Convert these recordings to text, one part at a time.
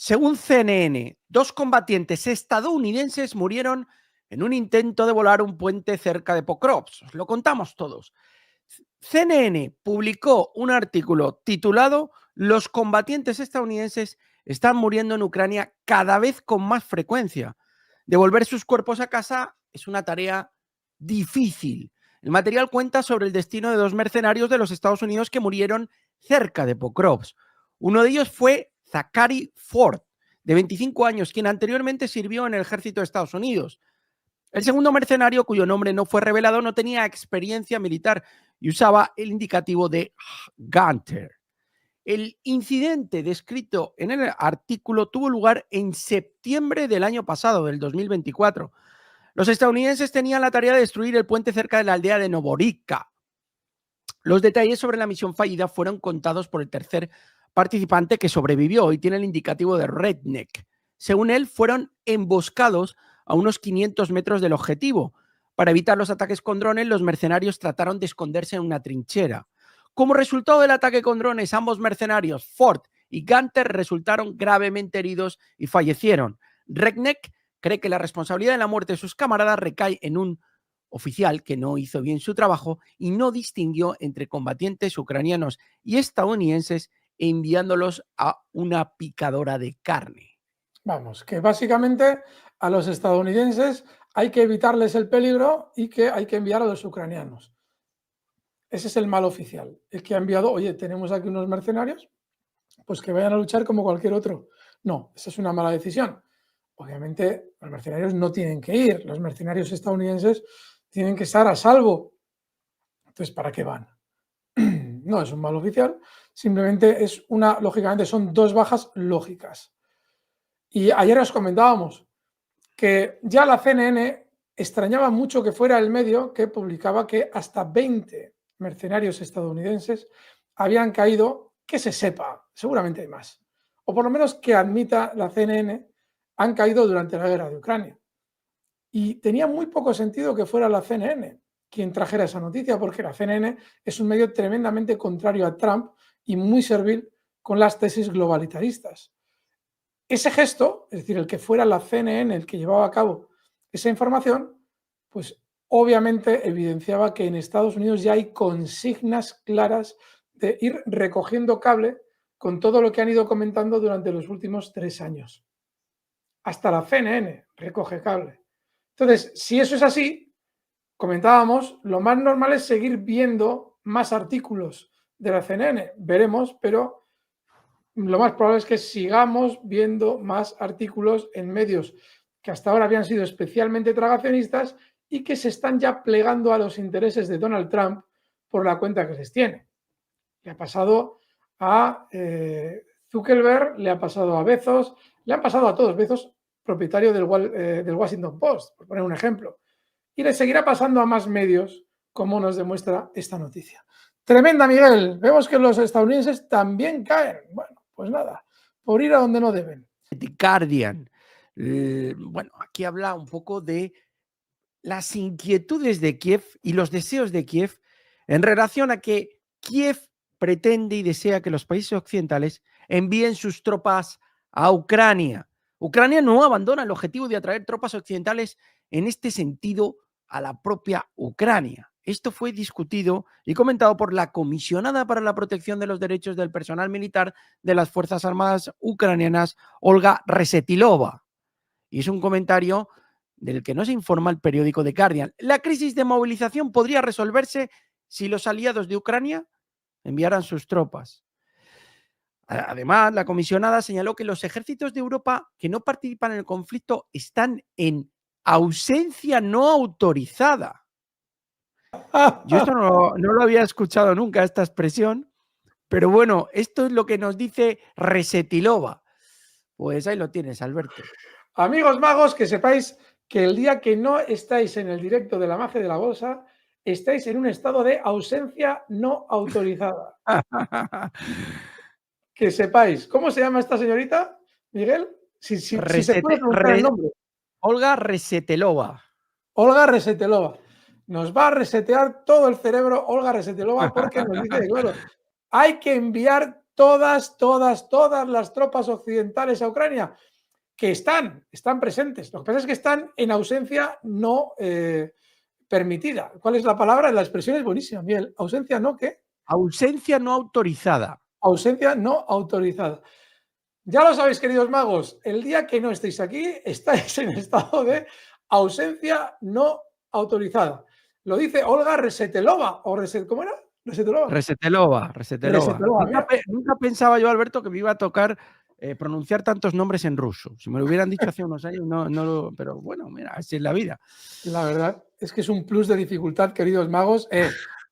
Según CNN, 2 combatientes estadounidenses murieron en un intento de volar un puente cerca de Pokrovsk. Os lo contamos todos. CNN publicó un artículo titulado "Los combatientes estadounidenses están muriendo en Ucrania cada vez con más frecuencia. Devolver sus cuerpos a casa es una tarea difícil". El material cuenta sobre el destino de 2 mercenarios de los Estados Unidos que murieron cerca de Pokrovsk. Uno de ellos fue Zachary Ford, de 25 años, quien anteriormente sirvió en el ejército de Estados Unidos. El segundo mercenario, cuyo nombre no fue revelado, no tenía experiencia militar y usaba el indicativo de Gunter. El incidente descrito en el artículo tuvo lugar en septiembre del año pasado, del 2024. Los estadounidenses tenían la tarea de destruir el puente cerca de la aldea de Novorica. Los detalles sobre la misión fallida fueron contados por el tercer participante, que sobrevivió y tiene el indicativo de Redneck. Según él, fueron emboscados a unos 500 metros del objetivo. Para evitar los ataques con drones, los mercenarios trataron de esconderse en una trinchera. Como resultado del ataque con drones, ambos mercenarios, Ford y Gunter, resultaron gravemente heridos y fallecieron. Redneck cree que la responsabilidad de la muerte de sus camaradas recae en un oficial que no hizo bien su trabajo y no distinguió entre combatientes ucranianos y estadounidenses, enviándolos a una picadora de carne. Vamos, que básicamente a los estadounidenses hay que evitarles el peligro y que hay que enviar a los ucranianos. Ese es el mal oficial, el que ha enviado, oye, tenemos aquí unos mercenarios, pues que vayan a luchar como cualquier otro. No, esa es una mala decisión. Obviamente los mercenarios no tienen que ir, los mercenarios estadounidenses tienen que estar a salvo. Entonces, ¿para qué van? No es un mal oficial, simplemente es una, lógicamente son 2 bajas lógicas. Y ayer os comentábamos que ya la CNN extrañaba mucho que fuera el medio que publicaba que hasta 20 mercenarios estadounidenses habían caído, que se sepa, seguramente hay más, o por lo menos que admita la CNN, han caído durante la guerra de Ucrania. Y tenía muy poco sentido que fuera la CNN quien trajera esa noticia, porque la CNN es un medio tremendamente contrario a Trump y muy servil con las tesis globalitaristas. Ese gesto, es decir, el que fuera la CNN el que llevaba a cabo esa información, pues obviamente evidenciaba que en Estados Unidos ya hay consignas claras de ir recogiendo cable con todo lo que han ido comentando durante los últimos 3 años. Hasta la CNN recoge cable. Entonces, si eso es así, comentábamos, lo más normal es seguir viendo más artículos de la CNN. Veremos, pero lo más probable es que sigamos viendo más artículos en medios que hasta ahora habían sido especialmente tragacionistas y que se están ya plegando a los intereses de Donald Trump por la cuenta que les tiene. Le ha pasado a Zuckerberg, le ha pasado a Bezos, le han pasado a todos. Bezos, propietario del Washington Post, por poner un ejemplo. Y le seguirá pasando a más medios, como nos demuestra esta noticia. Tremenda, Miguel. Vemos que los estadounidenses también caen. Bueno, pues nada, por ir a donde no deben. The Guardian. Bueno, aquí habla un poco de las inquietudes de Kiev y los deseos de Kiev en relación a que Kiev pretende y desea que los países occidentales envíen sus tropas a Ucrania. Ucrania no abandona el objetivo de atraer tropas occidentales en este sentido a la propia Ucrania. Esto fue discutido y comentado por la comisionada para la protección de los derechos del personal militar de las Fuerzas Armadas ucranianas, Olga Resetilova. Y es un comentario del que no se informa el periódico The Guardian. La crisis de movilización podría resolverse si los aliados de Ucrania enviaran sus tropas. Además, la comisionada señaló que los ejércitos de Europa que no participan en el conflicto están en ausencia no autorizada. Yo esto no lo había escuchado nunca, esta expresión, pero bueno, esto es lo que nos dice Resetilova. Pues ahí lo tienes, Alberto. Amigos magos, que sepáis que el día que no estáis en el directo de la magia de la bolsa, estáis en un estado de ausencia no autorizada. Que sepáis. ¿Cómo se llama esta señorita, Miguel? Si se puede preguntar el nombre. Olga Resetelova. Olga Resetelova. Nos va a resetear todo el cerebro Olga Resetelova porque nos dice, claro, hay que enviar todas las tropas occidentales a Ucrania, que están presentes. Lo que pasa es que están en ausencia no permitida. ¿Cuál es la palabra? La expresión es buenísima, Miguel. Ausencia no, ¿qué? Ausencia no autorizada. Ausencia no autorizada. Ya lo sabéis, queridos magos, el día que no estéis aquí, estáis en estado de ausencia no autorizada. Lo dice Olga Resetelova, o ¿cómo era? Resetelova. Resetelova. Mira. Nunca pensaba yo, Alberto, que me iba a tocar pronunciar tantos nombres en ruso. Si me lo hubieran dicho hace unos años, pero bueno, mira, así es la vida. La verdad es que es un plus de dificultad, queridos magos.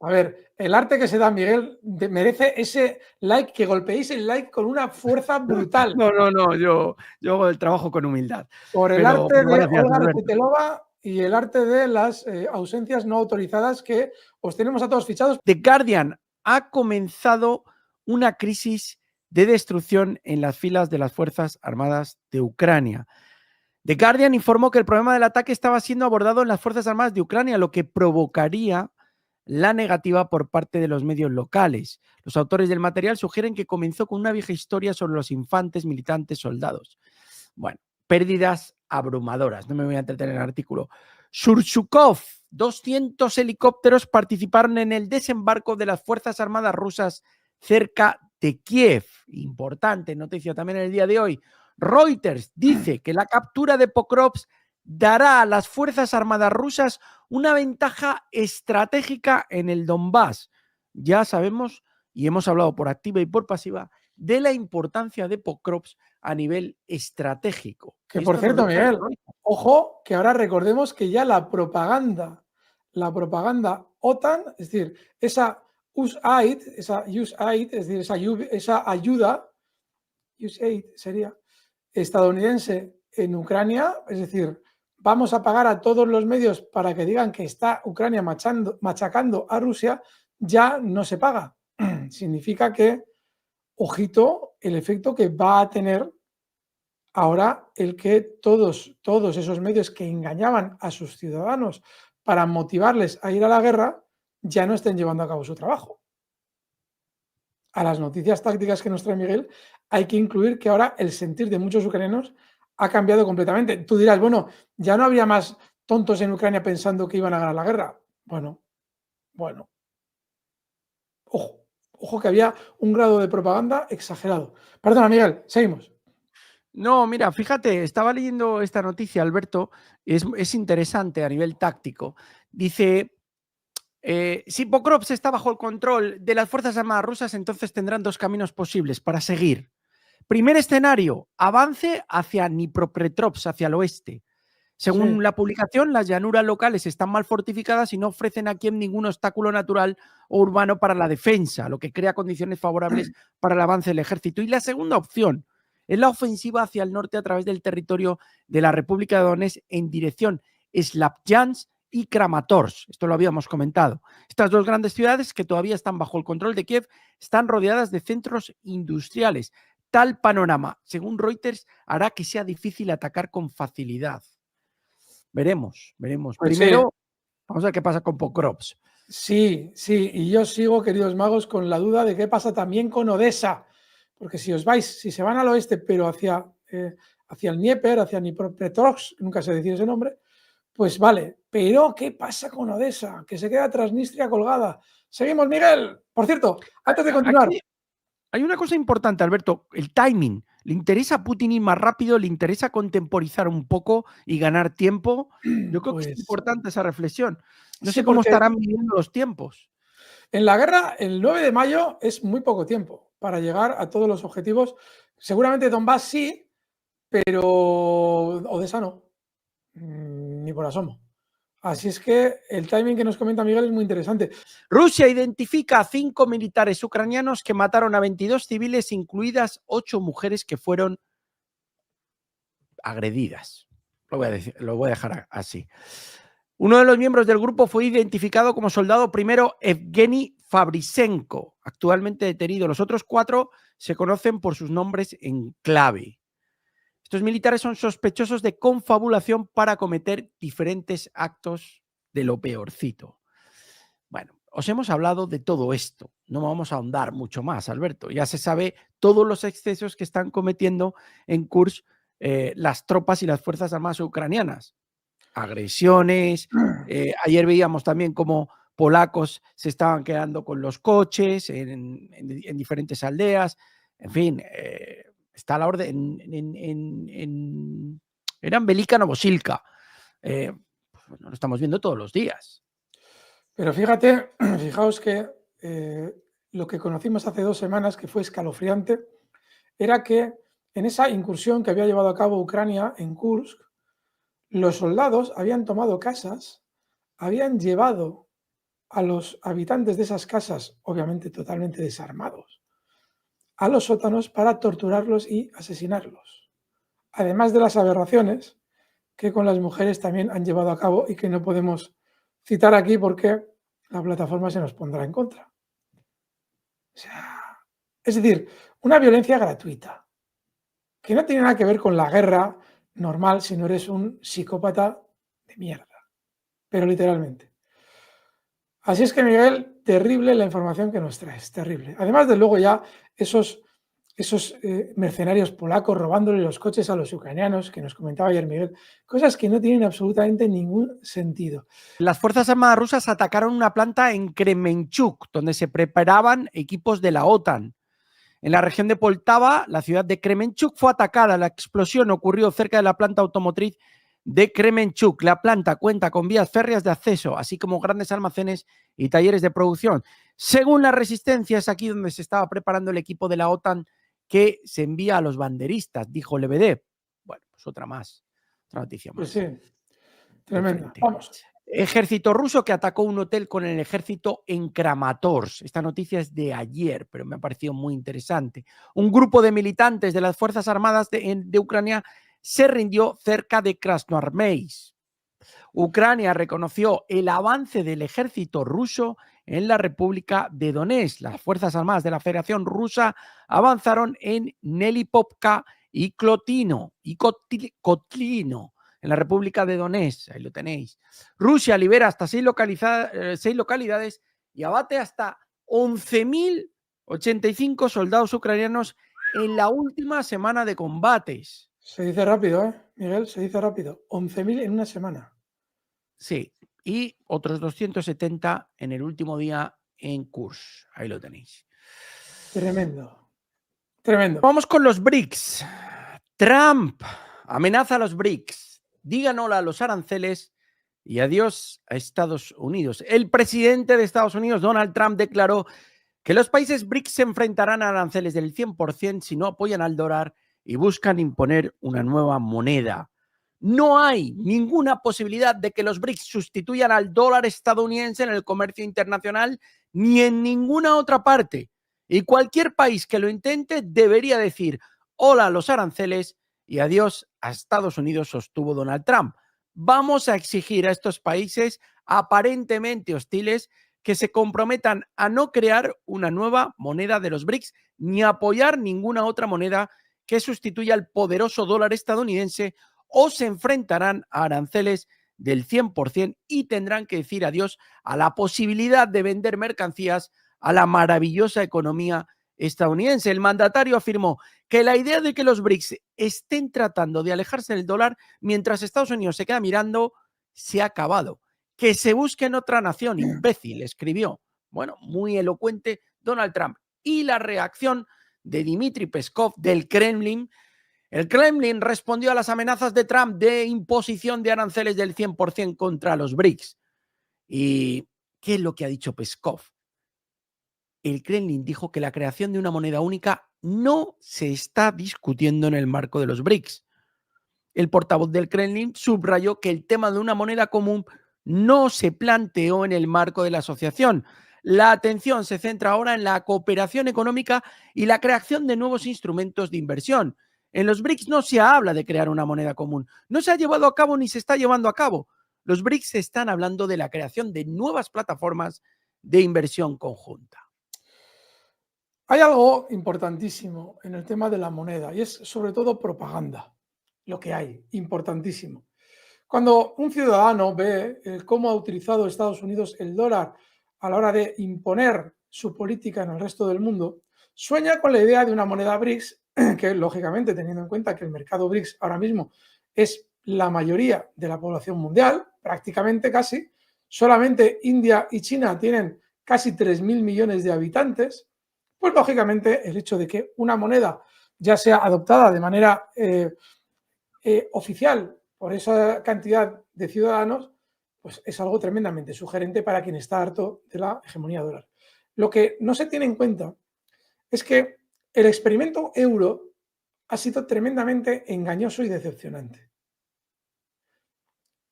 A ver, el arte que se da, Miguel, merece ese like, que golpeéis el like con una fuerza brutal. No, yo hago el trabajo con humildad. Por el Pero arte de gracias, Olga Alberto. Resetelova y el arte de las ausencias no autorizadas, que os tenemos a todos fichados. The Guardian ha comenzado una crisis de destrucción en las filas de las Fuerzas Armadas de Ucrania. The Guardian informó que el problema del ataque estaba siendo abordado en las Fuerzas Armadas de Ucrania, lo que provocaría la negativa por parte de los medios locales. Los autores del material sugieren que comenzó con una vieja historia sobre los infantes, militantes, soldados. Bueno, pérdidas abrumadoras. No me voy a entretener en el artículo. Shurchukov, 200 helicópteros participaron en el desembarco de las Fuerzas Armadas rusas cerca de Kiev. Importante noticia también en el día de hoy. Reuters dice que la captura de Pokrovsk dará a las Fuerzas Armadas rusas una ventaja estratégica en el Donbass. Ya sabemos y hemos hablado por activa y por pasiva de la importancia de Pokrovsk a nivel estratégico. Que por cierto, Miguel, ojo, que ahora recordemos que ya la propaganda OTAN, es decir, esa USAID, es decir, esa ayuda, USAID sería estadounidense en Ucrania, es decir, vamos a pagar a todos los medios para que digan que está Ucrania machacando a Rusia, ya no se paga. Significa que, ojito, el efecto que va a tener ahora el que todos esos medios que engañaban a sus ciudadanos para motivarles a ir a la guerra ya no estén llevando a cabo su trabajo. A las noticias tácticas que nos trae Miguel hay que incluir que ahora el sentir de muchos ucranianos ha cambiado completamente. Tú dirás, bueno, ya no había más tontos en Ucrania pensando que iban a ganar la guerra. Bueno. Ojo que había un grado de propaganda exagerado. Perdona, Miguel, seguimos. No, mira, fíjate, estaba leyendo esta noticia, Alberto, es interesante a nivel táctico. Dice, si Pokrovsk está bajo el control de las Fuerzas Armadas rusas, entonces tendrán dos caminos posibles para seguir. Primer escenario, avance hacia Dnipropetrovsk, hacia el oeste. Según la publicación, las llanuras locales están mal fortificadas y no ofrecen a Kiev ningún obstáculo natural o urbano para la defensa, lo que crea condiciones favorables para el avance del ejército. Y la segunda opción es la ofensiva hacia el norte a través del territorio de la República de Donetsk en dirección Slavyansk y Kramatorsk. Esto lo habíamos comentado. Estas dos grandes ciudades, que todavía están bajo el control de Kiev, están rodeadas de centros industriales. Tal panorama, según Reuters, hará que sea difícil atacar con facilidad. Veremos. Pues primero, vamos a ver qué pasa con Pokrovsk. Sí, y yo sigo, queridos magos, con la duda de qué pasa también con Odessa. Porque si se van al oeste, pero hacia el Dnieper, hacia Dnipropetrovsk, nunca sé decir ese nombre, pues vale. Pero ¿qué pasa con Odessa? Que se queda Transnistria colgada. Seguimos, Miguel. Por cierto, antes de continuar. Aquí hay una cosa importante, Alberto, el timing. ¿Le interesa a Putin ir más rápido? ¿Le interesa contemporizar un poco y ganar tiempo? Yo creo que es importante esa reflexión. No sé cómo estarán viviendo los tiempos. En la guerra, el 9 de mayo es muy poco tiempo para llegar a todos los objetivos. Seguramente Donbass sí, pero Odessa no, ni por asomo. Así es que el timing que nos comenta Miguel es muy interesante. Rusia identifica a 5 militares ucranianos que mataron a 22 civiles, incluidas 8 mujeres que fueron agredidas. Lo voy a dejar así. Uno de los miembros del grupo fue identificado como soldado primero Evgeny Fabrisenko, actualmente detenido. Los otros 4 se conocen por sus nombres en clave. Estos militares son sospechosos de confabulación para cometer diferentes actos de lo peorcito. Bueno, os hemos hablado de todo esto. No vamos a ahondar mucho más, Alberto. Ya se sabe todos los excesos que están cometiendo en Kursk las tropas y las Fuerzas Armadas ucranianas. Agresiones. Ayer veíamos también cómo polacos se estaban quedando con los coches en diferentes aldeas. En fin, está a la orden. Era en Velika Novosilka. Pues, bueno, lo estamos viendo todos los días. Pero fijaos que lo que conocimos hace 2 semanas, que fue escalofriante, era que en esa incursión que había llevado a cabo Ucrania en Kursk, los soldados habían tomado casas, habían llevado a los habitantes de esas casas, obviamente totalmente desarmados, a los sótanos para torturarlos y asesinarlos. Además de las aberraciones que con las mujeres también han llevado a cabo y que no podemos citar aquí porque la plataforma se nos pondrá en contra. O sea, es decir, una violencia gratuita, que no tiene nada que ver con la guerra normal si no eres un psicópata de mierda, pero literalmente. Así es que, Miguel, terrible la información que nos traes, terrible. Además de luego ya esos mercenarios polacos robándole los coches a los ucranianos, que nos comentaba ayer Miguel, cosas que no tienen absolutamente ningún sentido. Las Fuerzas Armadas rusas atacaron una planta en Kremenchuk, donde se preparaban equipos de la OTAN. En la región de Poltava, la ciudad de Kremenchuk fue atacada. La explosión ocurrió cerca de la planta automotriz de Kremenchuk. La planta cuenta con vías férreas de acceso, así como grandes almacenes y talleres de producción. Según la Resistencia, es aquí donde se estaba preparando el equipo de la OTAN que se envía a los banderistas, dijo Lebedev. Bueno, pues otra más, otra noticia más. Pues sí, tremenda. Vamos. Ejército ruso que atacó un hotel con el ejército en Kramatorsk. Esta noticia es de ayer, pero me ha parecido muy interesante. Un grupo de militantes de las Fuerzas Armadas de Ucrania se rindió cerca de Krasnoarmeysk. Ucrania reconoció el avance del ejército ruso en la República de Donetsk. Las Fuerzas Armadas de la Federación Rusa avanzaron en Nelipovka y Kotlino, en la República de Donetsk. Ahí lo tenéis. Rusia libera hasta 6 localidades y abate hasta 11.085 soldados ucranianos en la última semana de combates. Se dice rápido, Miguel, se dice rápido. 11.000 en una semana. Sí, y otros 270 en el último día en Kursk. Ahí lo tenéis. Tremendo. Tremendo. Vamos con los BRICS. Trump amenaza a los BRICS. Digan hola a los aranceles y adiós a Estados Unidos. El presidente de Estados Unidos, Donald Trump, declaró que los países BRICS se enfrentarán a aranceles del 100% si no apoyan al dólar y buscan imponer una nueva moneda. No hay ninguna posibilidad de que los BRICS sustituyan al dólar estadounidense en el comercio internacional ni en ninguna otra parte. Y cualquier país que lo intente debería decir hola a los aranceles y adiós a Estados Unidos, sostuvo Donald Trump. Vamos a exigir a estos países aparentemente hostiles que se comprometan a no crear una nueva moneda de los BRICS ni apoyar ninguna otra moneda que sustituya al poderoso dólar estadounidense o se enfrentarán a aranceles del 100% y tendrán que decir adiós a la posibilidad de vender mercancías a la maravillosa economía estadounidense. El mandatario afirmó que la idea de que los BRICS estén tratando de alejarse del dólar mientras Estados Unidos se queda mirando se ha acabado. Que se busquen otra nación, imbécil, escribió. Bueno, muy elocuente Donald Trump. Y la reacción de Dmitry Peskov del Kremlin. El Kremlin respondió a las amenazas de Trump de imposición de aranceles del 100% contra los BRICS. ¿Y qué es lo que ha dicho Peskov? El Kremlin dijo que la creación de una moneda única no se está discutiendo en el marco de los BRICS. El portavoz del Kremlin subrayó que el tema de una moneda común no se planteó en el marco de la asociación. La atención se centra ahora en la cooperación económica y la creación de nuevos instrumentos de inversión. En los BRICS no se habla de crear una moneda común. No se ha llevado a cabo ni se está llevando a cabo. Los BRICS están hablando de la creación de nuevas plataformas de inversión conjunta. Hay algo importantísimo en el tema de la moneda y es sobre todo propaganda. Lo que hay, importantísimo. Cuando un ciudadano ve cómo ha utilizado Estados Unidos el dólar a la hora de imponer su política en el resto del mundo, sueña con la idea de una moneda BRICS, que lógicamente, teniendo en cuenta que el mercado BRICS ahora mismo es la mayoría de la población mundial, prácticamente casi, solamente India y China tienen casi 3.000 millones de habitantes, pues lógicamente el hecho de que una moneda ya sea adoptada de manera oficial por esa cantidad de ciudadanos, pues es algo tremendamente sugerente para quien está harto de la hegemonía dólar. Lo que no se tiene en cuenta es que el experimento euro ha sido tremendamente engañoso y decepcionante.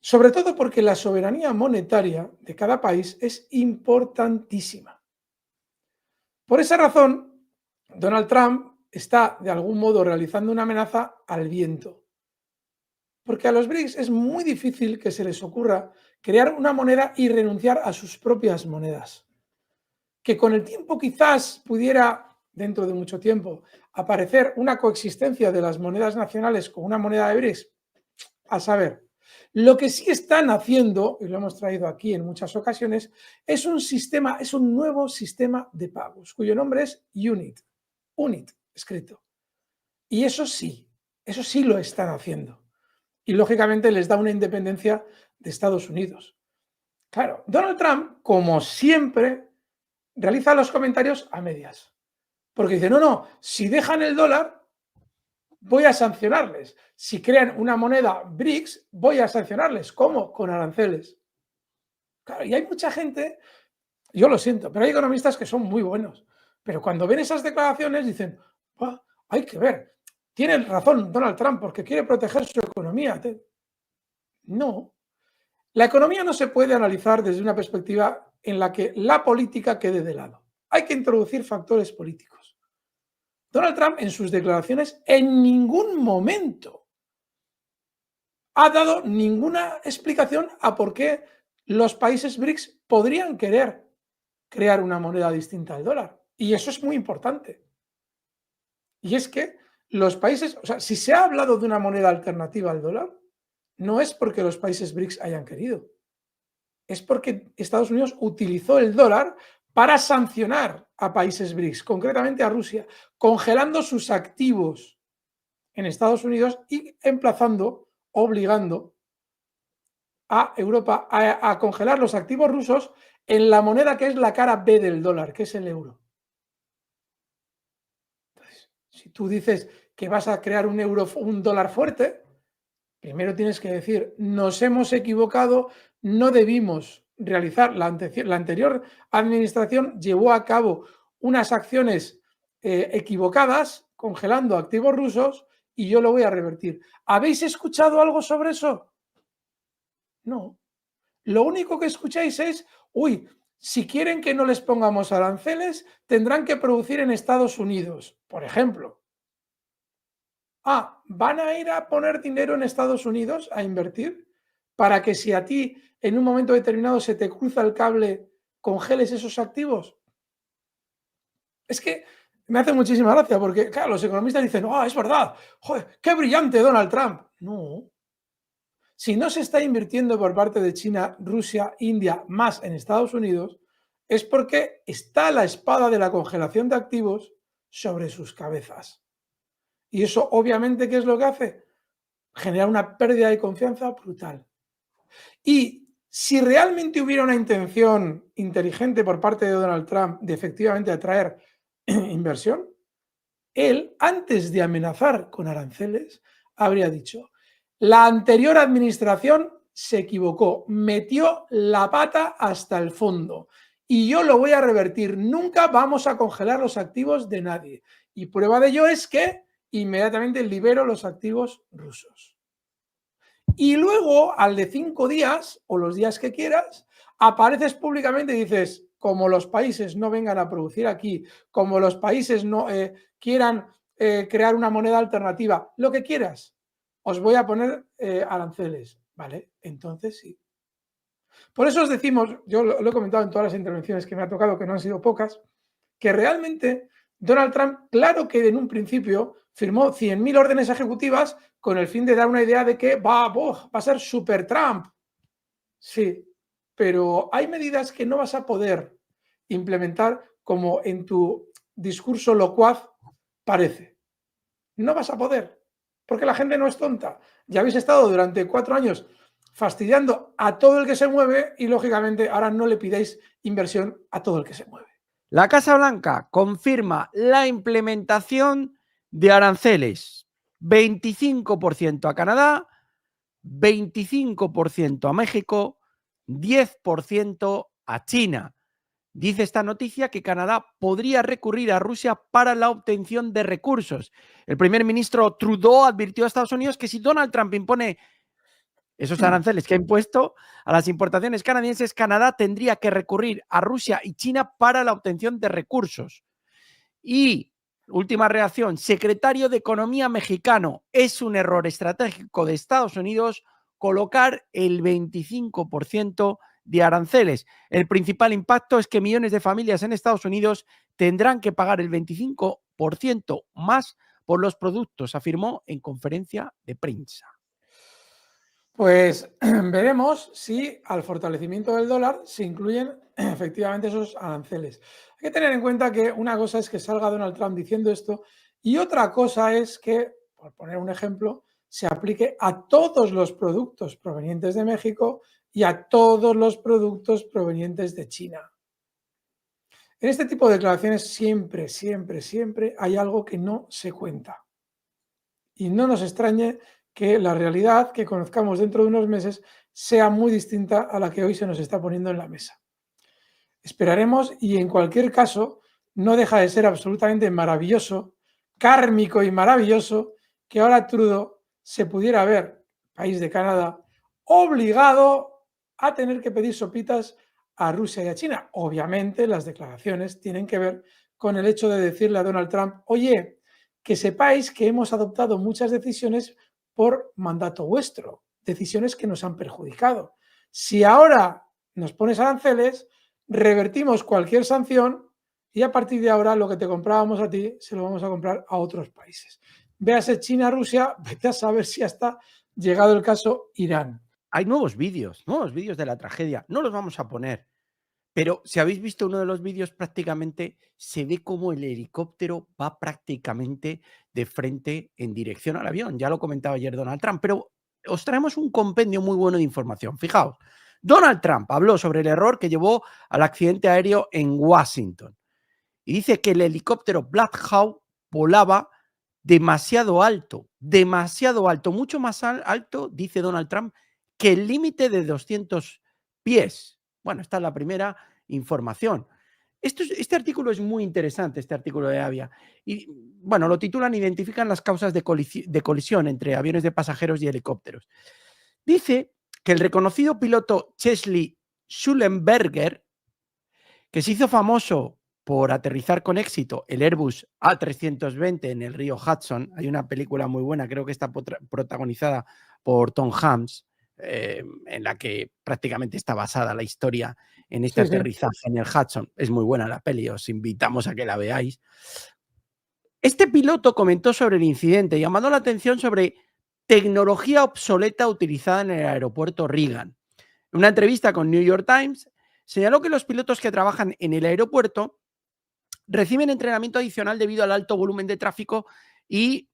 Sobre todo porque la soberanía monetaria de cada país es importantísima. Por esa razón, Donald Trump está de algún modo realizando una amenaza al viento. Porque a los BRICS es muy difícil que se les ocurra crear una moneda y renunciar a sus propias monedas. Que con el tiempo quizás pudiera, dentro de mucho tiempo, aparecer una coexistencia de las monedas nacionales con una moneda de BRICS, a saber. Lo que sí están haciendo, y lo hemos traído aquí en muchas ocasiones, es un nuevo sistema de pagos, cuyo nombre es UNIT escrito. Y eso sí lo están haciendo. Y lógicamente les da una independencia de Estados Unidos. Claro, Donald Trump, como siempre, realiza los comentarios a medias. Porque dice, no, si dejan el dólar, voy a sancionarles. Si crean una moneda BRICS, voy a sancionarles. ¿Cómo? Con aranceles. Claro, y hay mucha gente, yo lo siento, pero hay economistas que son muy buenos. Pero cuando ven esas declaraciones dicen, hay que ver, tiene razón Donald Trump porque quiere proteger su economía. No. La economía no se puede analizar desde una perspectiva en la que la política quede de lado. Hay que introducir factores políticos. Donald Trump en sus declaraciones en ningún momento ha dado ninguna explicación a por qué los países BRICS podrían querer crear una moneda distinta al dólar. Y eso es muy importante. Y es que los países, o sea, si se ha hablado de una moneda alternativa al dólar, no es porque los países BRICS hayan querido. Es porque Estados Unidos utilizó el dólar para sancionar a países BRICS, concretamente a Rusia, congelando sus activos en Estados Unidos y obligando a Europa a congelar los activos rusos en la moneda que es la cara B del dólar, que es el euro. Entonces, si tú dices que vas a crear un dólar fuerte, primero tienes que decir, nos hemos equivocado, no debimos realizar, la anterior administración llevó a cabo unas acciones equivocadas, congelando activos rusos, y yo lo voy a revertir. ¿Habéis escuchado algo sobre eso? No. Lo único que escucháis es, si quieren que no les pongamos aranceles, tendrán que producir en Estados Unidos, por ejemplo. ¿Van a ir a poner dinero en Estados Unidos a invertir? Para que si a ti en un momento determinado se te cruza el cable, congeles esos activos. Es que me hace muchísima gracia porque, claro, los economistas dicen, es verdad, joder, qué brillante Donald Trump. No. Si no se está invirtiendo por parte de China, Rusia, India, más en Estados Unidos, es porque está la espada de la congelación de activos sobre sus cabezas. Y eso, obviamente, ¿qué es lo que hace? Generar una pérdida de confianza brutal. Y si realmente hubiera una intención inteligente por parte de Donald Trump de efectivamente atraer inversión, él, antes de amenazar con aranceles, habría dicho, la anterior administración se equivocó, metió la pata hasta el fondo y yo lo voy a revertir. Nunca vamos a congelar los activos de nadie. Y prueba de ello es que inmediatamente libero los activos rusos. Y luego, al de 5 días, o los días que quieras, apareces públicamente y dices, como los países no vengan a producir aquí, como los países no quieran crear una moneda alternativa, lo que quieras, os voy a poner aranceles, ¿vale? Entonces sí. Por eso os decimos, yo lo he comentado en todas las intervenciones que me ha tocado, que no han sido pocas, que realmente Donald Trump, claro que en un principio firmó 100.000 órdenes ejecutivas con el fin de dar una idea de que va a ser super Trump. Sí, pero hay medidas que no vas a poder implementar como en tu discurso locuaz parece. No vas a poder, porque la gente no es tonta. Ya habéis estado durante 4 años fastidiando a todo el que se mueve y, lógicamente, ahora no le pidáis inversión a todo el que se mueve. La Casa Blanca confirma la implementación de aranceles. 25% a Canadá, 25% a México, 10% a China. Dice esta noticia que Canadá podría recurrir a Rusia para la obtención de recursos. El primer ministro Trudeau advirtió a Estados Unidos que si Donald Trump impone esos aranceles que ha impuesto a las importaciones canadienses, Canadá tendría que recurrir a Rusia y China para la obtención de recursos. Y última reacción, secretario de Economía mexicano, es un error estratégico de Estados Unidos colocar el 25% de aranceles. El principal impacto es que millones de familias en Estados Unidos tendrán que pagar el 25% más por los productos, afirmó en conferencia de prensa. Pues veremos si al fortalecimiento del dólar se incluyen efectivamente esos aranceles. Hay que tener en cuenta que una cosa es que salga Donald Trump diciendo esto y otra cosa es que, por poner un ejemplo, se aplique a todos los productos provenientes de México y a todos los productos provenientes de China. En este tipo de declaraciones siempre, siempre, siempre hay algo que no se cuenta. Y no nos extrañe que la realidad que conozcamos dentro de unos meses sea muy distinta a la que hoy se nos está poniendo en la mesa. Esperaremos y en cualquier caso no deja de ser absolutamente maravilloso, kármico y maravilloso que ahora Trudeau se pudiera ver, país de Canadá, obligado a tener que pedir sopitas a Rusia y a China. Obviamente las declaraciones tienen que ver con el hecho de decirle a Donald Trump, oye, que sepáis que hemos adoptado muchas decisiones por mandato vuestro, decisiones que nos han perjudicado. Si ahora nos pones aranceles, revertimos cualquier sanción y a partir de ahora lo que te comprábamos a ti se lo vamos a comprar a otros países. Véase China, Rusia, vete a saber si hasta llegado el caso Irán. Hay nuevos vídeos de la tragedia. No los vamos a poner. Pero si habéis visto uno de los vídeos, prácticamente se ve como el helicóptero va prácticamente de frente en dirección al avión. Ya lo comentaba ayer Donald Trump, pero os traemos un compendio muy bueno de información. Fijaos, Donald Trump habló sobre el error que llevó al accidente aéreo en Washington y dice que el helicóptero Black Hawk volaba demasiado alto, mucho más alto, dice Donald Trump, que el límite de 200 pies. Bueno, esta es la primera información. Este artículo es muy interesante, este artículo de Avia. Y bueno, lo titulan Identifican las causas de colisión entre aviones de pasajeros y helicópteros. Dice que el reconocido piloto Chesley Sullenberger, que se hizo famoso por aterrizar con éxito el Airbus A320 en el río Hudson, hay una película muy buena, creo que está protagonizada por Tom Hanks, en la que prácticamente está basada la historia en este aterrizaje en el Hudson. Es muy buena la peli, os invitamos a que la veáis. Este piloto comentó sobre el incidente, llamando la atención sobre tecnología obsoleta utilizada en el aeropuerto Reagan. En una entrevista con New York Times, señaló que los pilotos que trabajan en el aeropuerto reciben entrenamiento adicional debido al alto volumen de tráfico y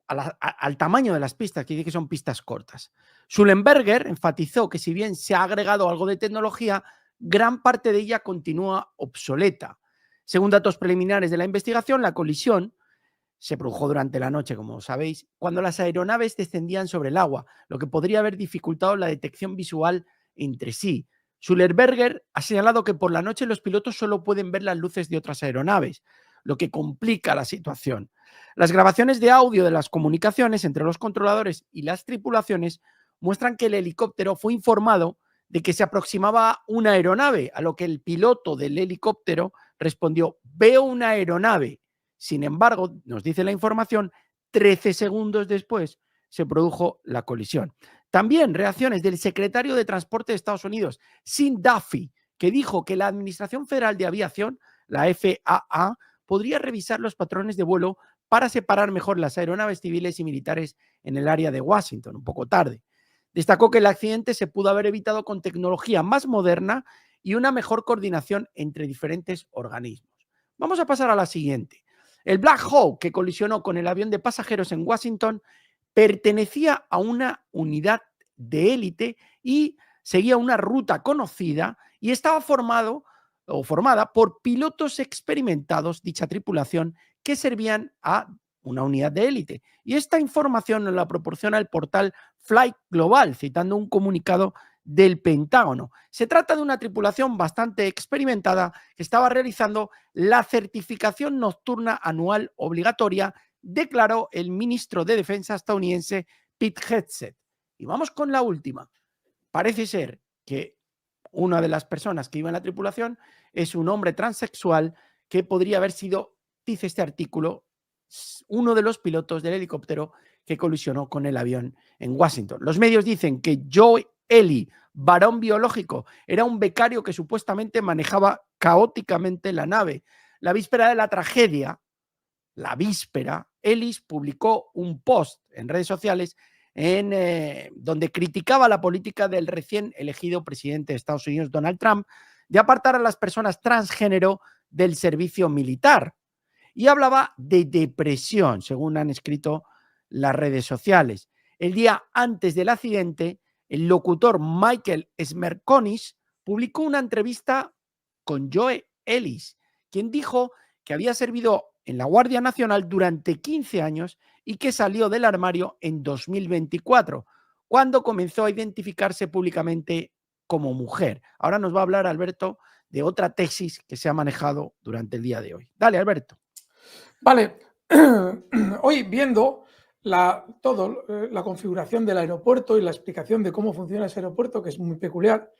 al tamaño de las pistas, que dice que son pistas cortas. Sullenberger enfatizó que si bien se ha agregado algo de tecnología, gran parte de ella continúa obsoleta. Según datos preliminares de la investigación, la colisión se produjo durante la noche, como sabéis, cuando las aeronaves descendían sobre el agua, lo que podría haber dificultado la detección visual entre sí. Sullenberger ha señalado que por la noche los pilotos solo pueden ver las luces de otras aeronaves, lo que complica la situación. Las grabaciones de audio de las comunicaciones entre los controladores y las tripulaciones muestran que el helicóptero fue informado de que se aproximaba una aeronave, a lo que el piloto del helicóptero respondió: veo una aeronave. Sin embargo, nos dice la información, 13 segundos después se produjo la colisión. También reacciones del secretario de Transporte de Estados Unidos, Sean Duffy, que dijo que la Administración Federal de Aviación, la FAA, podría revisar los patrones de vuelo para separar mejor las aeronaves civiles y militares en el área de Washington, un poco tarde. Destacó que el accidente se pudo haber evitado con tecnología más moderna y una mejor coordinación entre diferentes organismos. Vamos a pasar a la siguiente. El Black Hawk, que colisionó con el avión de pasajeros en Washington, pertenecía a una unidad de élite y seguía una ruta conocida y estaba formada por pilotos experimentados, dicha tripulación, que servían a una unidad de élite. Y esta información nos la proporciona el portal Flight Global, citando un comunicado del Pentágono. Se trata de una tripulación bastante experimentada que estaba realizando la certificación nocturna anual obligatoria, declaró el ministro de Defensa estadounidense Pete Hegseth. Y vamos con la última. Parece ser que una de las personas que iba en la tripulación es un hombre transexual que podría haber sido, dice este artículo, uno de los pilotos del helicóptero que colisionó con el avión en Washington. Los medios dicen que Joe Ely, varón biológico, era un becario que supuestamente manejaba caóticamente la nave. La víspera de la tragedia, Ellis publicó un post en redes sociales donde criticaba la política del recién elegido presidente de Estados Unidos, Donald Trump, de apartar a las personas transgénero del servicio militar. Y hablaba de depresión, según han escrito las redes sociales. El día antes del accidente, el locutor Michael Smerconis publicó una entrevista con Joe Ellis, quien dijo que había servido en la Guardia Nacional durante 15 años y que salió del armario en 2024, cuando comenzó a identificarse públicamente como mujer. Ahora nos va a hablar Alberto de otra tesis que se ha manejado durante el día de hoy. Dale, Alberto. Vale, hoy viendo la configuración del aeropuerto y la explicación de cómo funciona ese aeropuerto, que es muy peculiar,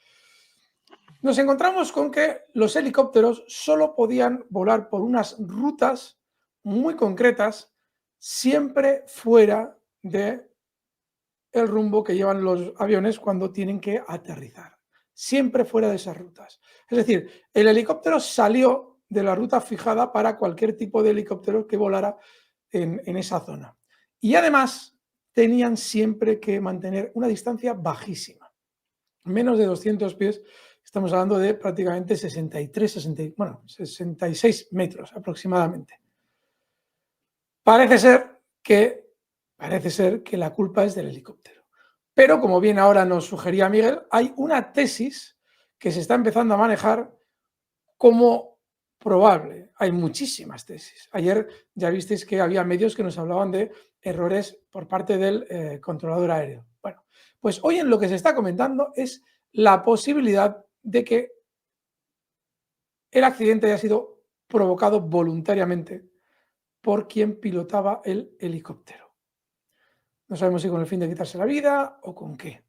nos encontramos con que los helicópteros solo podían volar por unas rutas muy concretas, siempre fuera de el rumbo que llevan los aviones cuando tienen que aterrizar, siempre fuera de esas rutas. Es decir, el helicóptero salió de la ruta fijada para cualquier tipo de helicóptero que volara en esa zona. Y además tenían siempre que mantener una distancia bajísima, menos de 200 pies. Estamos hablando de prácticamente 66 metros aproximadamente. Parece ser que la culpa es del helicóptero. Pero, como bien ahora nos sugería Miguel, hay una tesis que se está empezando a manejar como probable. Hay muchísimas tesis. Ayer ya visteis que había medios que nos hablaban de errores por parte del controlador aéreo. Bueno, pues hoy en lo que se está comentando es la posibilidad de que el accidente haya sido provocado voluntariamente por quien pilotaba el helicóptero. No sabemos si con el fin de quitarse la vida o con qué.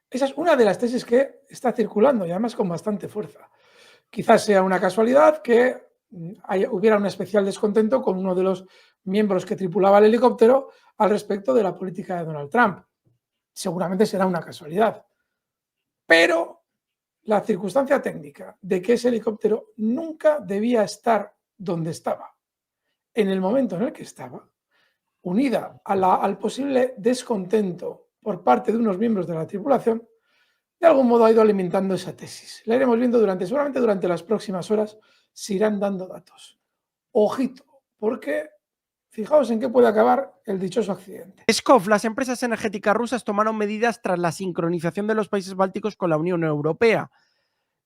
Esa es una de las tesis que está circulando y además con bastante fuerza. Quizás sea una casualidad que hubiera un especial descontento con uno de los miembros que tripulaba el helicóptero al respecto de la política de Donald Trump. Seguramente será una casualidad. Pero la circunstancia técnica de que ese helicóptero nunca debía estar donde estaba, en el momento en el que estaba, unida al posible descontento por parte de unos miembros de la tripulación, de algún modo ha ido alimentando esa tesis. La iremos viendo seguramente durante las próximas horas se irán dando datos. Ojito, porque fijaos en qué puede acabar el dichoso accidente. Peskov, las empresas energéticas rusas tomaron medidas tras la sincronización de los países bálticos con la Unión Europea.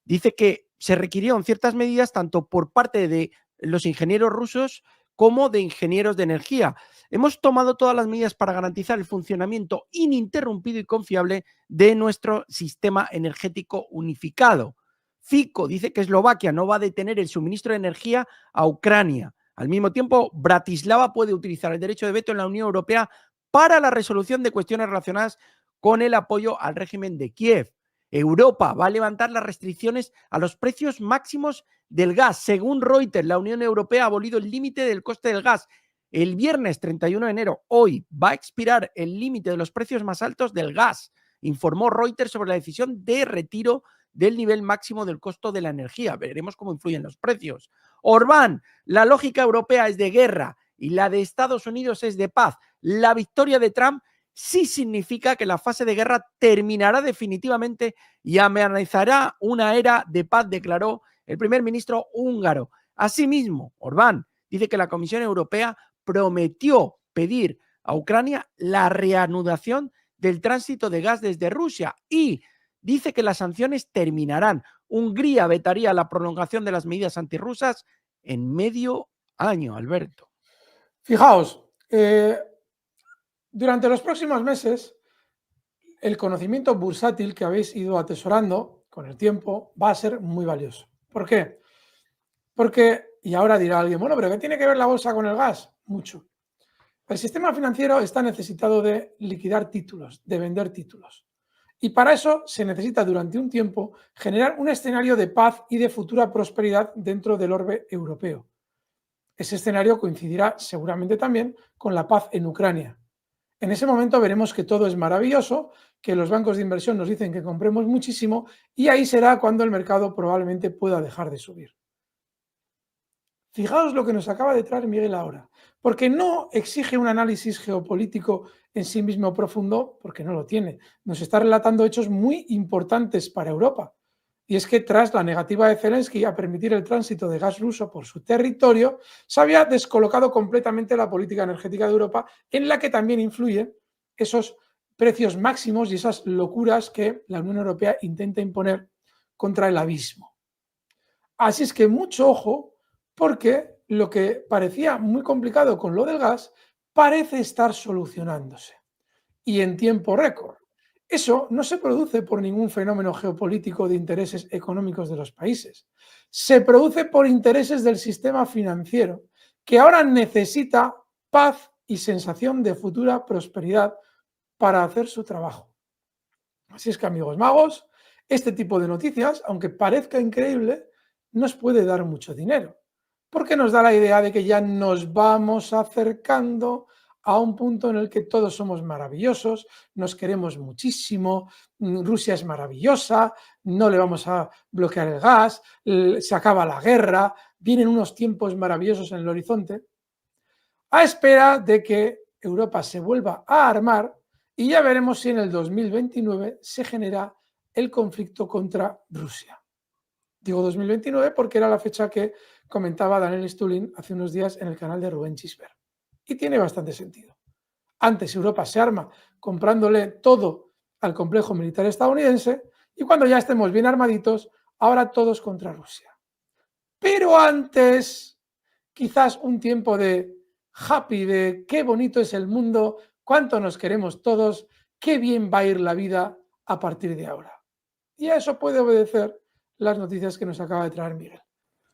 Dice que se requirieron ciertas medidas tanto por parte de los ingenieros rusos como de ingenieros de energía. Hemos tomado todas las medidas para garantizar el funcionamiento ininterrumpido y confiable de nuestro sistema energético unificado. Fico dice que Eslovaquia no va a detener el suministro de energía a Ucrania. Al mismo tiempo, Bratislava puede utilizar el derecho de veto en la Unión Europea para la resolución de cuestiones relacionadas con el apoyo al régimen de Kiev. Europa va a levantar las restricciones a los precios máximos del gas. Según Reuters, la Unión Europea ha abolido el límite del coste del gas. El viernes 31 de enero, hoy, va a expirar el límite de los precios más altos del gas, informó Reuters sobre la decisión de retiro del nivel máximo del costo de la energía. Veremos cómo influyen los precios. Orbán, la lógica europea es de guerra y la de Estados Unidos es de paz. La victoria de Trump sí significa que la fase de guerra terminará definitivamente y amenazará una era de paz, declaró el primer ministro húngaro. Asimismo, Orbán dice que la Comisión Europea prometió pedir a Ucrania la reanudación del tránsito de gas desde Rusia y dice que las sanciones terminarán. Hungría vetaría la prolongación de las medidas antirrusas en medio año, Alberto. Fijaos, durante los próximos meses, el conocimiento bursátil que habéis ido atesorando con el tiempo va a ser muy valioso. ¿Por qué? Porque, y ahora dirá alguien, bueno, pero ¿qué tiene que ver la bolsa con el gas? Mucho. El sistema financiero está necesitado de liquidar títulos, de vender títulos. Y para eso se necesita durante un tiempo generar un escenario de paz y de futura prosperidad dentro del orbe europeo. Ese escenario coincidirá seguramente también con la paz en Ucrania. En ese momento veremos que todo es maravilloso, que los bancos de inversión nos dicen que compremos muchísimo y ahí será cuando el mercado probablemente pueda dejar de subir. Fijaos lo que nos acaba de traer Miguel ahora, porque no exige un análisis geopolítico en sí mismo profundo, porque no lo tiene. Nos está relatando hechos muy importantes para Europa. Y es que tras la negativa de Zelensky a permitir el tránsito de gas ruso por su territorio, se había descolocado completamente la política energética de Europa, en la que también influyen esos precios máximos y esas locuras que la Unión Europea intenta imponer contra el abismo. Así es que mucho ojo, porque lo que parecía muy complicado con lo del gas parece estar solucionándose y en tiempo récord. Eso no se produce por ningún fenómeno geopolítico de intereses económicos de los países. Se produce por intereses del sistema financiero, que ahora necesita paz y sensación de futura prosperidad para hacer su trabajo. Así es que, amigos magos, este tipo de noticias, aunque parezca increíble, nos puede dar mucho dinero, porque nos da la idea de que ya nos vamos acercando a un punto en el que todos somos maravillosos, nos queremos muchísimo, Rusia es maravillosa, no le vamos a bloquear el gas, se acaba la guerra, vienen unos tiempos maravillosos en el horizonte, a espera de que Europa se vuelva a armar y ya veremos si en el 2029 se genera el conflicto contra Rusia. Digo 2029 porque era la fecha que comentaba Daniel Stulin hace unos días en el canal de Rubén Chisper. Y tiene bastante sentido. Antes Europa se arma comprándole todo al complejo militar estadounidense y cuando ya estemos bien armaditos, ahora todos contra Rusia. Pero antes, quizás un tiempo de happy, de qué bonito es el mundo, cuánto nos queremos todos, qué bien va a ir la vida a partir de ahora. Y a eso puede obedecer las noticias que nos acaba de traer Miguel.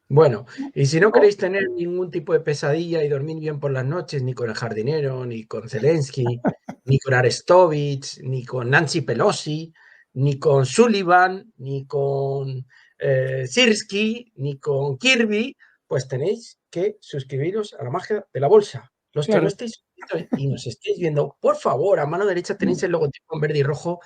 Bueno, y si no queréis tener ningún tipo de pesadilla y dormir bien por las noches, ni con el jardinero, ni con Zelensky, ni con Arestovich, ni con Nancy Pelosi, ni con Sullivan, ni con Sirski, ni con Kirby, pues tenéis que suscribiros a la magia de la bolsa. Los que no estéis suscritos y nos estéis viendo, por favor, a mano derecha tenéis el logotipo en verde y rojo